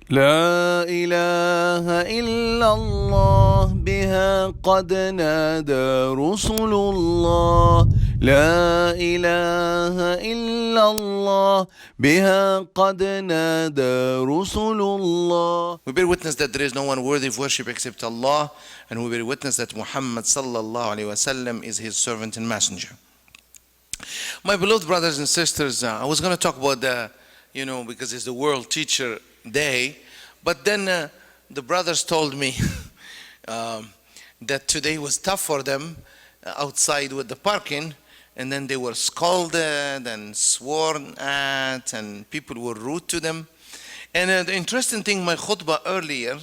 لا إله إلا الله بها قد نادى رسل الله لا إله إلا الله بها قد نادى رسل الله. We bear witness that there is no one worthy of worship except Allah, and we bear witness that Muhammad sallallahu alaihi wasallam is his servant and messenger. My beloved brothers and sisters, I was going to talk about the, because it's the World Teacher Day, but then the brothers told me that today was tough for them outside with the parking, and then they were scolded and sworn at, and people were rude to them. And the interesting thing, my khutbah earlier,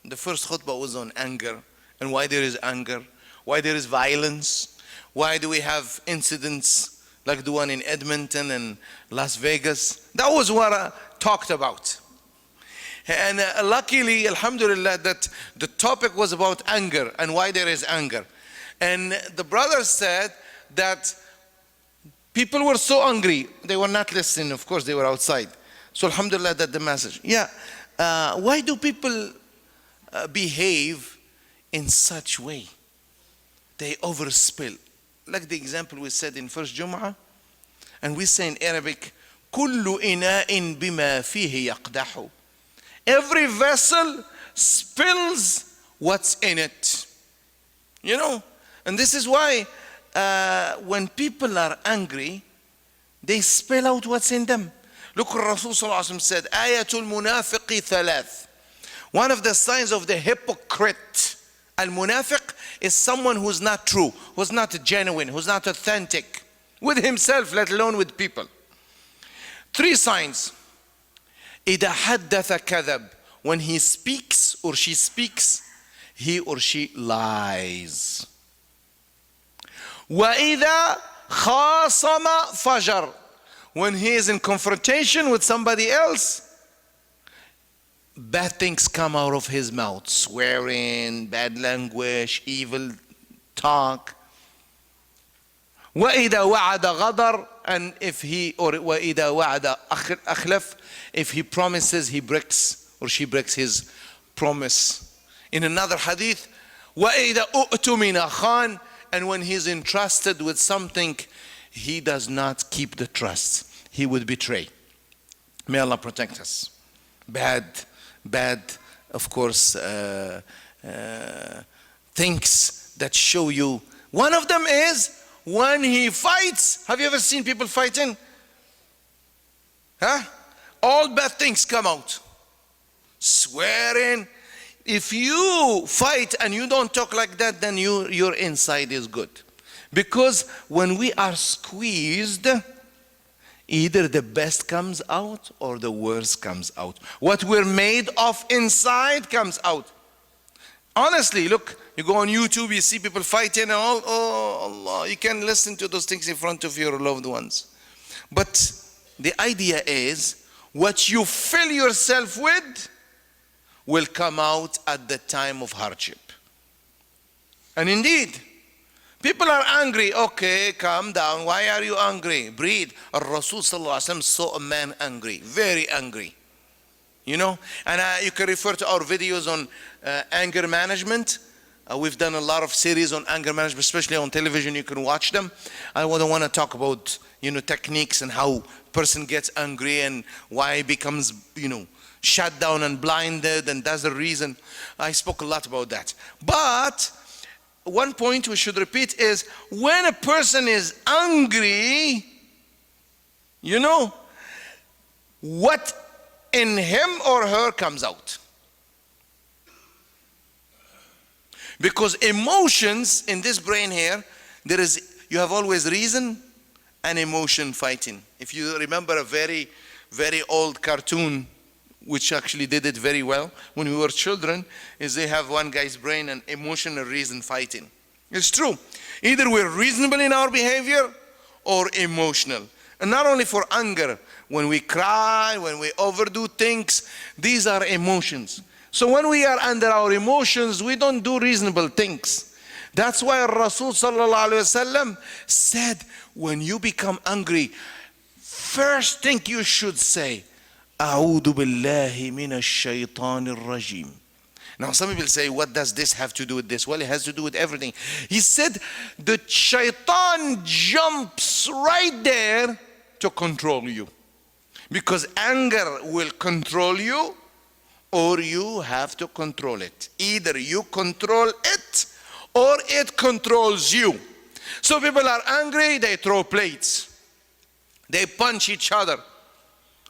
the first khutbah was on anger, and why there is anger, why there is violence, why do we have incidents like the one in Edmonton and Las Vegas. That was what I talked about. And luckily, alhamdulillah, that the topic was about anger and why there is anger. And the brothers said that people were so angry, they were not listening, of course, they were outside. So alhamdulillah, that the message. Why do people behave in such way? They overspill. Like the example we said in first Jum'ah, and we say in Arabic, كُلُّ إِنَاءٍ بِمَا فِيهِ يَقْدَحُ. Every vessel spills what's in it. And this is why when people are angry, they spill out what's in them. Look what Rasul sallallahu alaihi wasallam said, Ayatul munafiqi thalath. One of the signs of the hypocrite, al-munafiq, is someone who's not true, who's not genuine, who's not authentic with himself, let alone with people. 3 signs. إِذَا حَدَّثَ كَذَبْ. When he speaks or she speaks, he or she lies. وَإِذَا خَاصَمَ فَجَرْ. When he is in confrontation with somebody else, bad things come out of his mouth. Swearing, bad language, evil talk. وَإِذَا وَعَدَ غَدَرْ. And if he, or وَإِذَا وَعَدَ أَخْلَفْ. If he promises, he breaks, or she breaks his promise. In another hadith, وَإِذَا أُؤْتُمِنَ خَانٍ. And when he's entrusted with something, he does not keep the trust. He would betray. May Allah protect us. Bad, of course, things that show you. One of them is when he fights. Have you ever seen people fighting? All bad things come out. Swearing. If you fight and you don't talk like that, then your inside is good. Because when we are squeezed, either the best comes out or the worst comes out. What we're made of inside comes out. Honestly, look, you go on YouTube, you see people fighting and all, oh Allah, you can listen to those things in front of your loved ones. But the idea is, what you fill yourself with will come out at the time of hardship. And indeed, people are angry. Okay, calm down. Why are you angry? Breathe. Rasul sallallahu alaihi wasallam saw a man angry, very angry. And you can refer to our videos on anger management. We've done a lot of series on anger management, especially on television. You can watch them. I don't want to talk about techniques and how a person gets angry and why he becomes shut down and blinded, and that's the reason. I spoke a lot about that. But one point we should repeat is, when a person is angry, what in him or her comes out. Because emotions in this brain here, you have always reason and emotion fighting. If you remember a very, very old cartoon, which actually did it very well when we were children, is they have one guy's brain and emotion and reason fighting. It's true. Either we're reasonable in our behavior or emotional. And not only for anger, when we cry, when we overdo things, these are emotions. So when we are under our emotions, we don't do reasonable things. That's why Rasul sallallahu alaihi wasallam said, when you become angry, first thing you should say, أعوذ بالله من الشيطان الرجيم. Now some people say, what does this have to do with this? Well, it has to do with everything. He said the shaitan jumps right there to control you. Because anger will control you, or you have to control it. Either you control it or it controls you. So people are angry, they throw plates. They punch each other.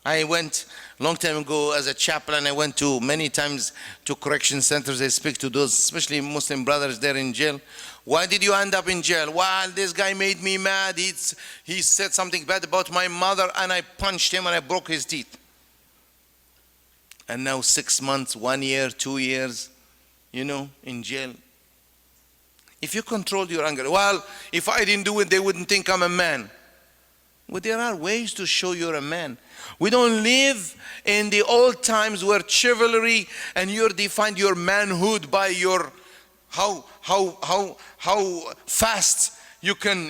I went long time ago as a chaplain. I went to many times to correction centers. I speak to those, especially Muslim brothers there in jail. Why did you end up in jail? Well, this guy made me mad. He said something bad about my mother, and I punched him and I broke his teeth. And now 6 months, 1 year, 2 years, in jail. If you control your anger, well, if I didn't do it, they wouldn't think I'm a man. Well, there are ways to show you're a man. We don't live in the old times where chivalry and you defined your manhood by your how fast you can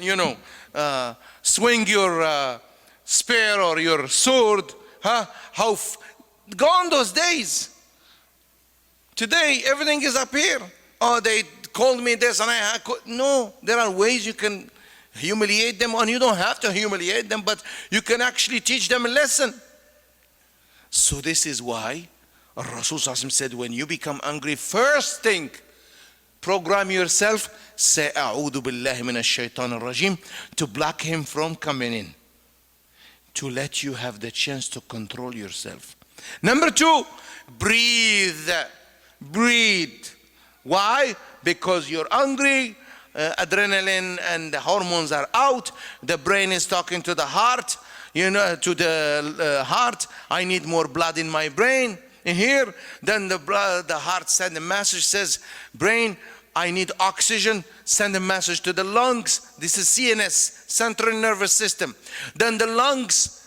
swing your spear or your sword. Gone those days. Today everything is up here. Oh, they called me this and no. There are ways you can humiliate them, and you don't have to humiliate them, but you can actually teach them a lesson. So this is why Rasul said, when you become angry, first thing, program yourself, say A'udhu billahi minash shaitan ar-rajim, to block him from coming in, to let you have the chance to control yourself. Number 2, breathe. Why? Because you're angry, adrenaline and the hormones are out, the brain is talking to the heart, to the heart, I need more blood in my brain, in here. Then the heart send a message, says, brain, I need oxygen, send a message to the lungs. This is CNS, central nervous system. Then the lungs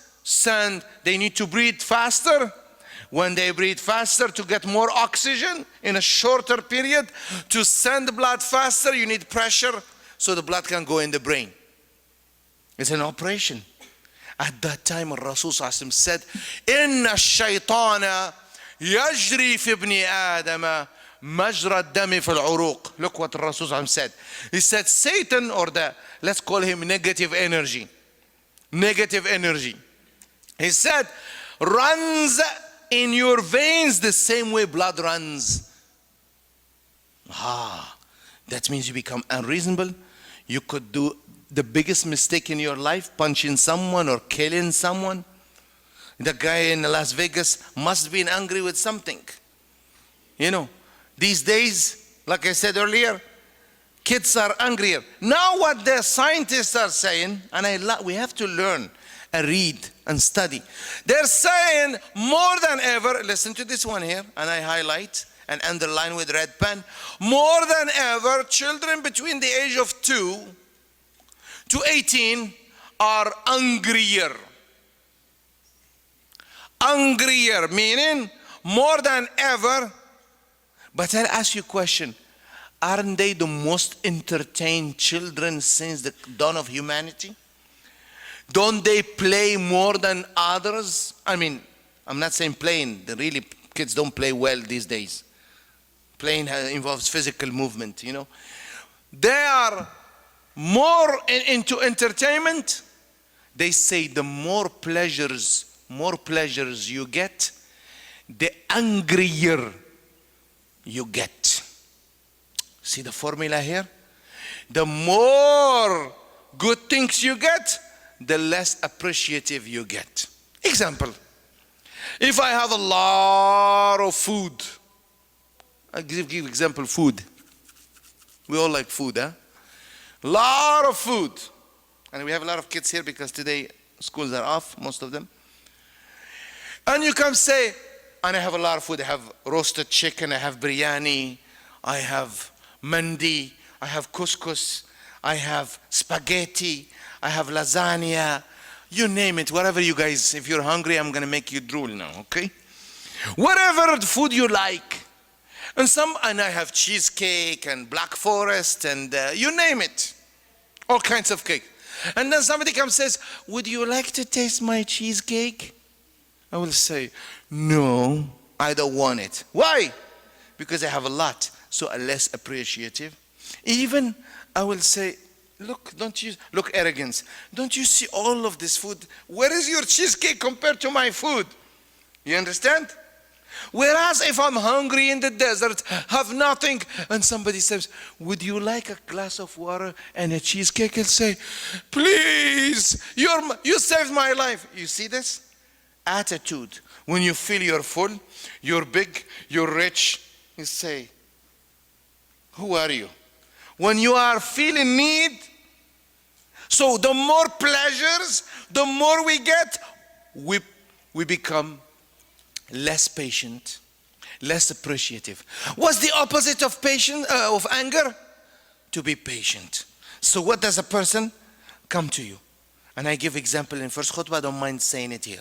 they need to breathe faster. When they breathe faster to get more oxygen in a shorter period, to send the blood faster, you need pressure so the blood can go in the brain. It's an operation. At that time, Rasul said, Inna shaytana yajri fi ibni Adama majra dami fil uruq. Look what Rasul said. He said, Satan, or let's call him negative energy. He said, runs in your veins the same way blood runs. That means you become unreasonable. You could do the biggest mistake in your life, punching someone or killing someone. The guy in Las Vegas must have been angry with something. These days, like I said earlier, kids are angrier. Now what the scientists are saying, and we have to learn and read and study. They're saying more than ever, listen to this one here, and I highlight and underline with red pen. More than ever, children between the age of 2 to 18 are angrier. Angrier, meaning more than ever. But I'll ask you a question. Aren't they the most entertained children since the dawn of humanity? Don't they play more than others? I mean, I'm not saying playing. Really, kids don't play well these days. Playing involves physical movement, They are more into entertainment. They say the more pleasures you get, the angrier you get. See the formula here? The more good things you get, the less appreciative you get. Example, if I have a lot of food, I'll give example, food. We all like food, huh? Lot of food. And we have a lot of kids here because today schools are off, most of them. And you come say, and I have a lot of food. I have roasted chicken, I have biryani, I have mandi, I have couscous, I have spaghetti, I have lasagna, you name it, whatever you guys, if you're hungry, I'm gonna make you drool now, okay? Whatever food you like. And I have cheesecake and black forest and you name it. All kinds of cake. And then somebody comes and says, would you like to taste my cheesecake? I will say, no, I don't want it. Why? Because I have a lot, so I'm less appreciative. Even I will say, look, don't you look arrogance? Don't you see all of this food? Where is your cheesecake compared to my food? You understand? Whereas if I'm hungry in the desert, have nothing, and somebody says, would you like a glass of water and a cheesecake? I'll say, please, you saved my life. You see this? Attitude. When you feel you're full, you're big, you're rich, you say, who are you? When you are feeling need, so the more pleasures, the more we get, we become less patient, less appreciative. What's the opposite of patience, of anger? To be patient. So what does a person come to you? And I give example in first khutbah, I don't mind saying it here.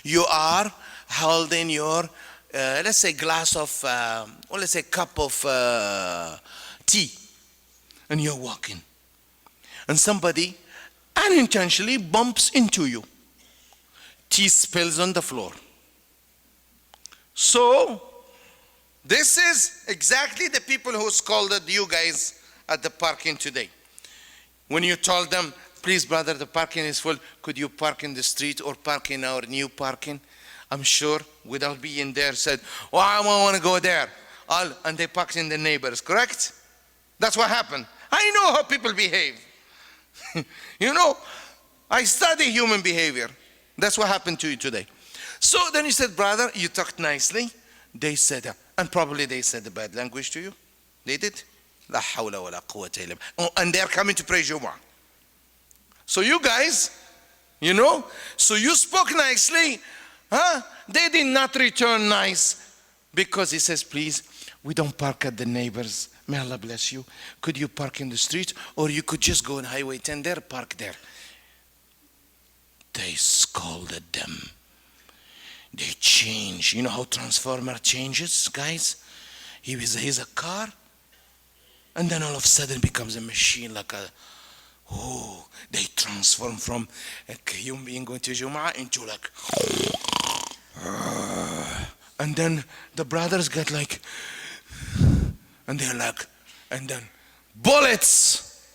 You are holding your, let's say glass of, or let's say cup of tea, and you're walking. And somebody unintentionally bumps into you. Tea spills on the floor. So, this is exactly the people who scolded you guys at the parking today. When you told them, please brother, the parking is full, could you park in the street or park in our new parking? I'm sure, without being there, said, oh, I don't want to go there. And they parked in the neighbors, correct? That's what happened. I know how people behave. You know, I study human behavior. That's what happened to you today. So then you said, brother, you talked nicely. They said, and probably they said the bad language to you. They did. La hawla wa la quwwata illa billah. Oh, and they're coming to pray Jumu'ah. So you guys, you know, so you spoke nicely. Huh? They did not return nice because he says, please, we don't park at the neighbors. May Allah bless you. Could you park in the street, or you could just go on Highway 10 there, park there. They scolded them. They change. You know how transformer changes, guys? He's a car, and then all of a sudden becomes a machine, like a, oh, they transform from a human being going to Jumu'ah into like, and then the brothers get like, and they're like, and then bullets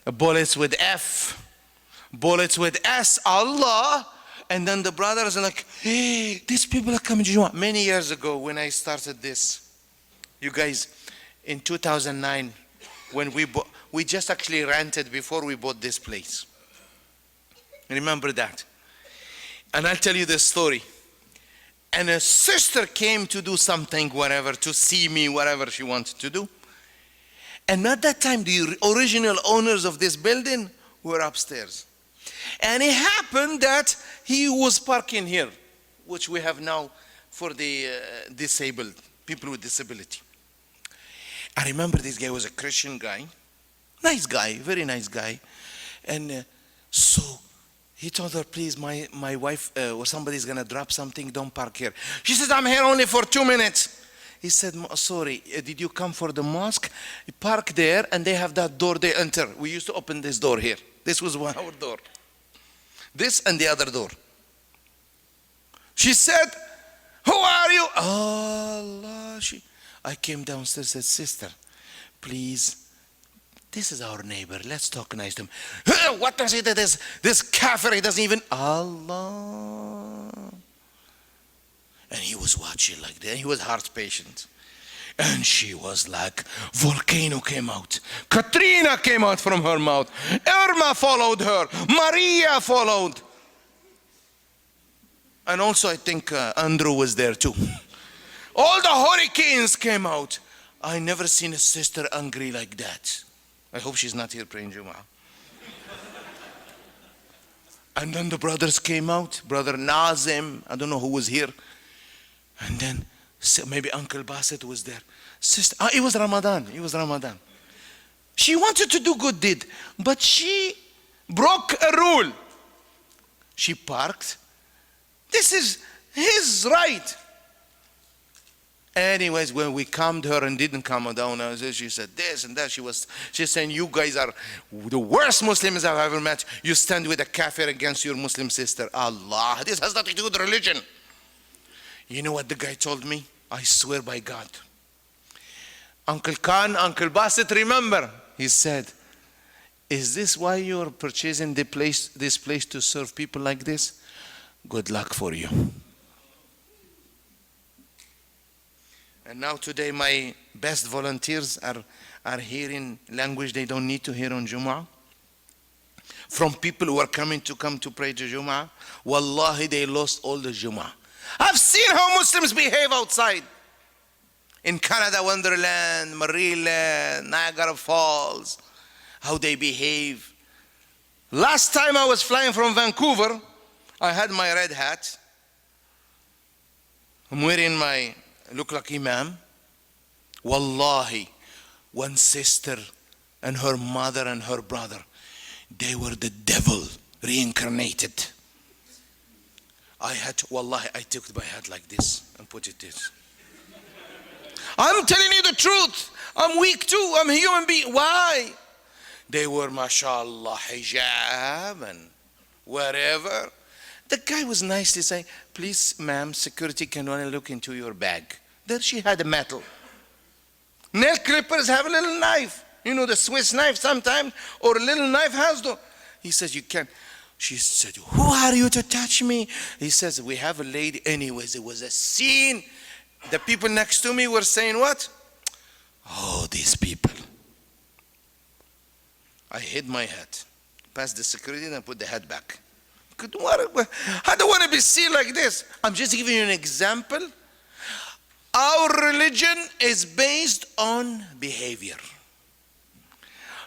with F, bullets with S, Allah. And then the brothers are like, hey, these people are coming to Jumu'ah. Many years ago when I started this, you guys, in 2009, when we just actually rented before we bought this place. Remember that. And I'll tell you this story. And a sister came to do something, whatever, to see me, whatever she wanted to do. And at that time, the original owners of this building were upstairs. And it happened that he was parking here, which we have now for the disabled, people with disability. I remember this guy was a Christian guy, nice guy, very nice guy. And so he told her, please, my wife or somebody's gonna drop something, don't park here. She says, I'm here only for 2 minutes. He said, sorry, did you come for the mosque? You park there, and they have that door, they enter. We used to open this door here. This was our door. This and the other door. She said, who are you? Allah. I came downstairs and said, sister, please, this is our neighbor. Let's talk nice to him. What does he do? This kafir, he doesn't even, Allah. And he was watching like that. He was heart patient. And she was like, volcano came out. Katrina came out from her mouth. Irma followed her. Maria followed. And also I think Andrew was there too. All the hurricanes came out. I never seen a sister angry like that. I hope she's not here praying Jumu'ah. And then the brothers came out. Brother Nazim, I don't know who was here. And then maybe Uncle Bassett was there. Sister, it was Ramadan. It was Ramadan. She wanted to do good deed, but she broke a rule. She parked. This is his right. Anyways, when we calmed her and didn't calm down, she said this and that. She's saying, you guys are the worst Muslims I've ever met. You stand with a kafir against your Muslim sister. Allah, this has nothing to do with religion. You know what the guy told me? I swear by God. Uncle Khan, Uncle Bassett, remember? He said, is this why you're purchasing this place to serve people like this? Good luck for you. And now today my best volunteers are hearing language they don't need to hear on Jumu'ah. From people who are come to pray to Jumu'ah. Wallahi, they lost all the Jumu'ah. I've seen how Muslims behave outside. In Canada, Wonderland, Maryland, Niagara Falls, how they behave. Last time I was flying from Vancouver, I had my red hat. I'm wearing I look like Imam. Wallahi, one sister and her mother and her brother, they were the devil reincarnated. Wallahi, I took my hat like this and put it this. I'm telling you the truth. I'm weak too. I'm a human being. Why? They were, mashallah, hijab and wherever. The guy was nicely saying, please, ma'am, security can only look into your bag. There she had a metal. Nail clippers have a little knife. You know, the Swiss knife sometimes, or a little knife has the. He says, you can. She said, who are you to touch me? He says, we have a lady. Anyways, it was a scene. The people next to me were saying what? Oh, these people. I hid my hat, passed the security, and I put the hat back. I don't want to be seen like this. I'm just giving you an example. Our religion is based on behavior.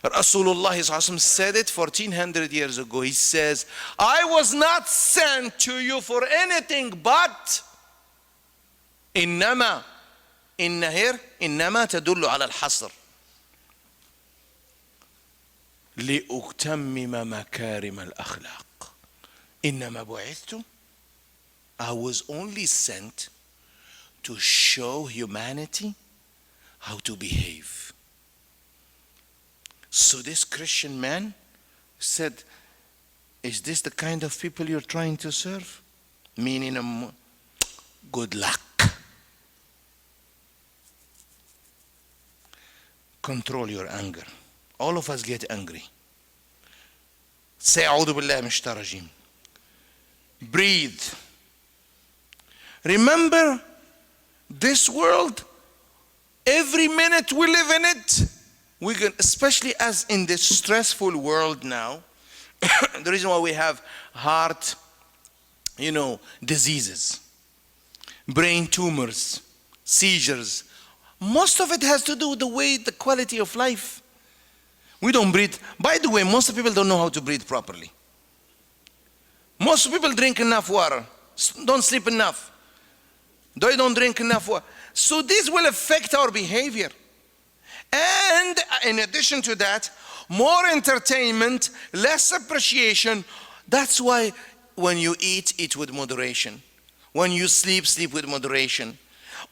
Rasulullah said it 1400 years ago. He says, I was not sent to you for anything but إنما تدل على الحصر لأتمم مكارم الأخلاق إنما بعثت. I was only sent to show humanity how to behave. So this Christian man said, is this the kind of people you're trying to serve? Meaning, good luck. Control your anger. All of us get angry. Say, أعوذ بالله من الشيطان الرجيم. Breathe. Remember, this world, every minute we live in it, we can, especially as in this stressful world now, the reason why we have heart, diseases, brain tumors, seizures, most of it has to do with the quality of life. We don't breathe. By the way, most people don't know how to breathe properly. Most people drink enough water, don't sleep enough. They don't drink enough water. So this will affect our behavior. And in addition to that, more entertainment, less appreciation. That's why when you eat with moderation. When you sleep with moderation.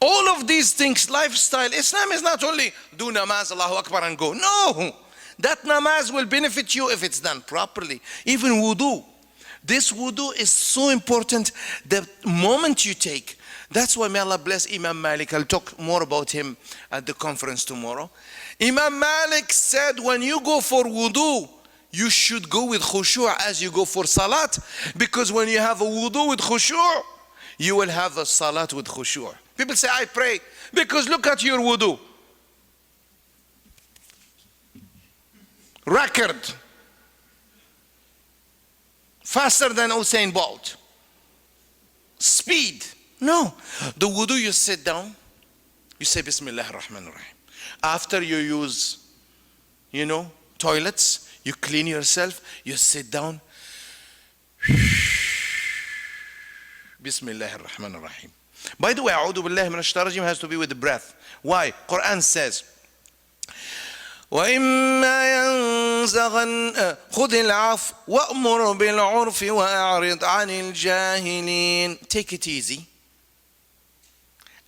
All of these things, lifestyle, Islam is not only do namaz, Allahu Akbar and go. No, that namaz will benefit you if it's done properly. Even wudu. This wudu is so important. The moment you take, that's why may Allah bless Imam Malik. I'll talk more about him at the conference tomorrow. Imam Malik said when you go for wudu, you should go with khushu' as you go for salat. Because when you have a wudu with khushu', you will have a salat with khushu'. People say, I pray. Because look at your wudu. Record. Faster than Usain Bolt. Speed. No. The wudu, you sit down. You say, Bismillah ar-Rahman ar-Rahim. After you use, toilets, you clean yourself, you sit down. Bismillah ar-Rahman ar-Rahim. By the way, A'udhu billahi min ash-shaitanir rajim has to be with the breath. Why? Quran says, وَإِمَّا يَنزَغَنَّ خُذِ الْعَفْوَ وَأْمُرْ بِالْعُرْفِ وَأَعْرِضْ عَنِ الْجَاهِلِينَ. Take it easy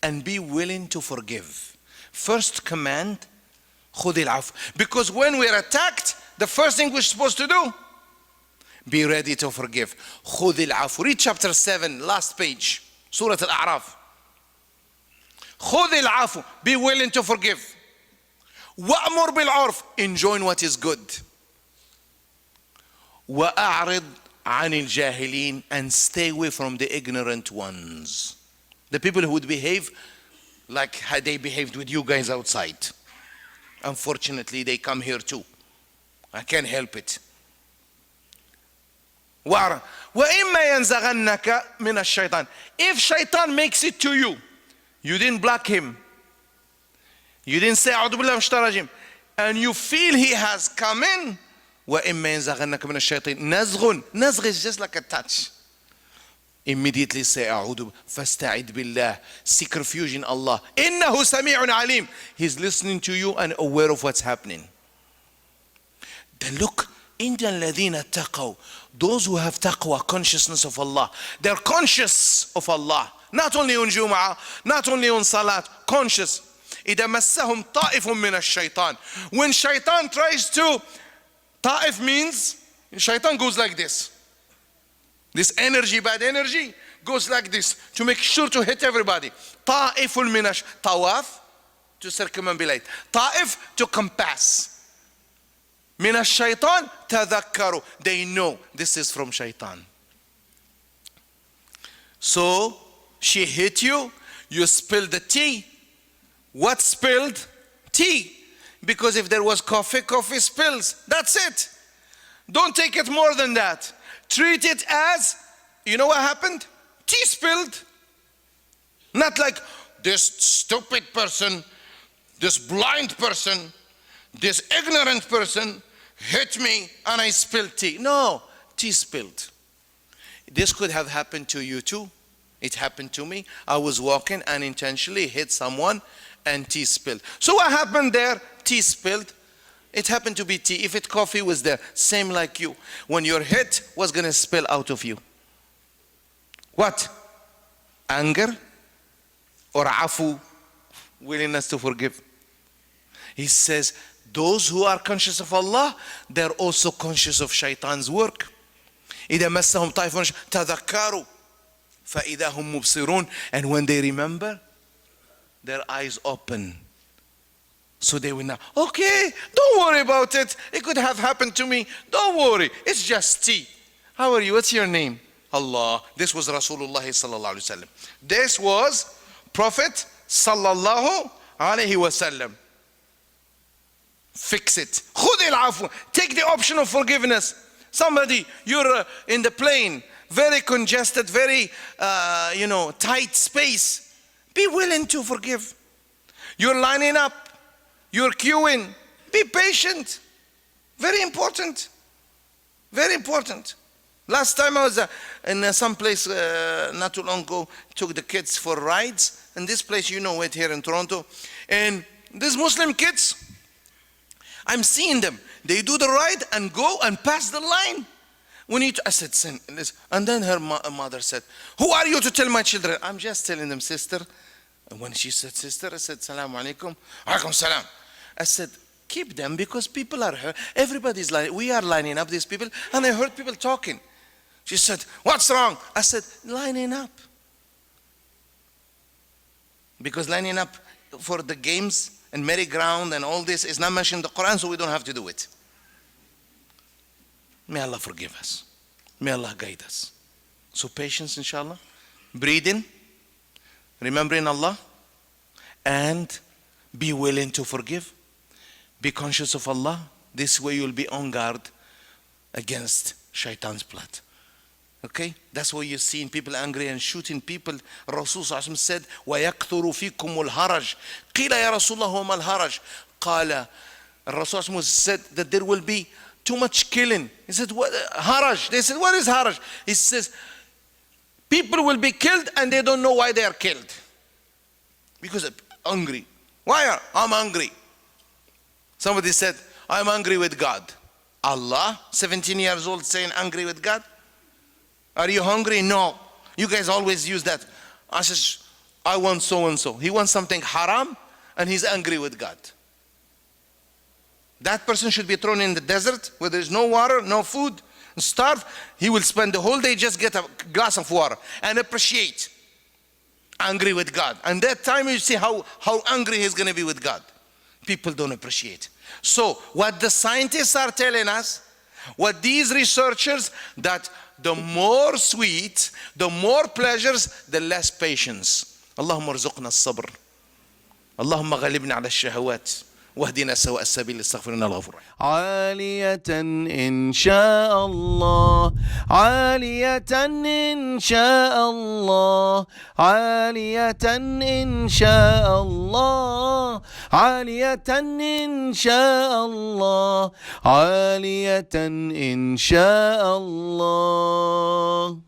and be willing to forgive. First command, خُذِ الْعَفْوَ. Because when we're attacked, the first thing we're supposed to do, be ready to forgive. خُذِ الْعَفْوَ. Read chapter 7, last page. Surah Al-A'raf. خذ العفو. Be willing to forgive. وأمر بالعرف. Enjoy what is good. وأعرض عن الجاهلين. And stay away from the ignorant ones. The people who would behave like how they behaved with you guys outside. Unfortunately, they come here too. I can't help it. وإما ينزغنك من الشيطان. If shaitan makes it to you, you didn't block him, you didn't say أعوذ بالله من الشيطان الرجيم, and you feel he has come in, وإما ينزغنك من الشيطان نزغ. نزغ is just like a touch. Immediately say أعوذ فاستعذ بالله. Seek refuge in Allah. إنه سميع عليم. He's listening to you and aware of what's happening. Then look, إن الذين اتقوا, those who have taqwa, consciousness of Allah, they're conscious of Allah, not only on Jum'ah, not only on Salat, conscious. إذا مسهم طائف من الشيطان. When shaitan tries to, طائف means shaitan goes like this. This energy, bad energy, goes like this to make sure to hit everybody. طائف من طواف, to circumambulate. طائف, to compass. من الشيطان تذكروا. They know this is from shaitan. So she hit you, you spilled the tea. What spilled? Tea. Because if there was coffee, coffee spills. That's it. Don't take it more than that. Treat it as, you know what happened? Tea spilled. Not like this stupid person, this blind person, this ignorant person hit me and I spilled tea. No, tea spilled. This could have happened to you too. It happened to me. I was walking and intentionally hit someone and tea spilled. So what happened there? Tea spilled. It happened to be tea. If it coffee was there, same like you. When you're hit, what's going to spill out of you? What? Anger or afu, willingness to forgive. He says, those who are conscious of Allah, they're also conscious of shaitan's work. إذا مسهم طائف تذكروا فإذا هم مبصرون. And when they remember, their eyes open. So they will now, okay, don't worry about it. It could have happened to me. Don't worry. It's just tea. How are you? What's your name? Allah. This was Rasulullah sallallahu alaihi wasallam. This was Prophet sallallahu alaihi wasallam. Fix it. خذ العفو. Take the option of forgiveness. Somebody, you're in the plane, very congested, very, tight space. Be willing to forgive. You're lining up. You're queuing. Be patient. Very important. Very important. Last time I was in some place not too long ago, took the kids for rides. And this place, you know it, here in Toronto. And these Muslim kids, I'm seeing them. They do the ride and go and pass the line. I said, "Sin." And then her mother said, "Who are you to tell my children?" I'm just telling them, sister. And when she said, sister, I said, "Salaam alaikum." Alaikum salam. I said, keep them because people are here. Everybody's lining. We are lining up, these people. And I heard people talking. She said, "What's wrong?" I said, lining up. Because lining up for the games and merry-go-round and all this is not mentioned in the Quran, so we don't have to do it. May Allah forgive us. May Allah guide us. So patience, inshallah. Breathing. Remembering Allah. And be willing to forgive. Be conscious of Allah. This way you'll be on guard against shaitan's plot. Okay? That's why you're seeing people angry and shooting people. Rasul said, وَيَكْثُرُ فِيكُمُ الْهَرَجِ قِيلَ يَا رَسُولَ اللَّهِ وَمَا الْهَرَجِ قال, Rasul said that there will be too much killing. He said, what? Haraj. They said, what is haraj? He says, people will be killed and they don't know why they are killed. Because they're hungry. Why? I'm hungry. Somebody said, I'm angry with God. Allah, 17 years old, saying angry with God? Are you hungry? No. You guys always use that. I says, I want so and so. He wants something haram and he's angry with God. That person should be thrown in the desert where there is no water, no food, starve. He will spend the whole day just get a glass of water and appreciate. angry with God. And that time you see how angry he's going to be with God. People don't appreciate. So what the scientists are telling us, what these researchers, that the more sweet, the more pleasures, the less patience. اللهم ارزقنا الصبر. اللهم غلبنا على الشهوات. واهدنا سواء السبيل استغفر لنا الغفور. عالية إن شاء الله، عالية إن شاء الله، عالية إن شاء الله، عالية إن شاء الله، عالية إن شاء الله.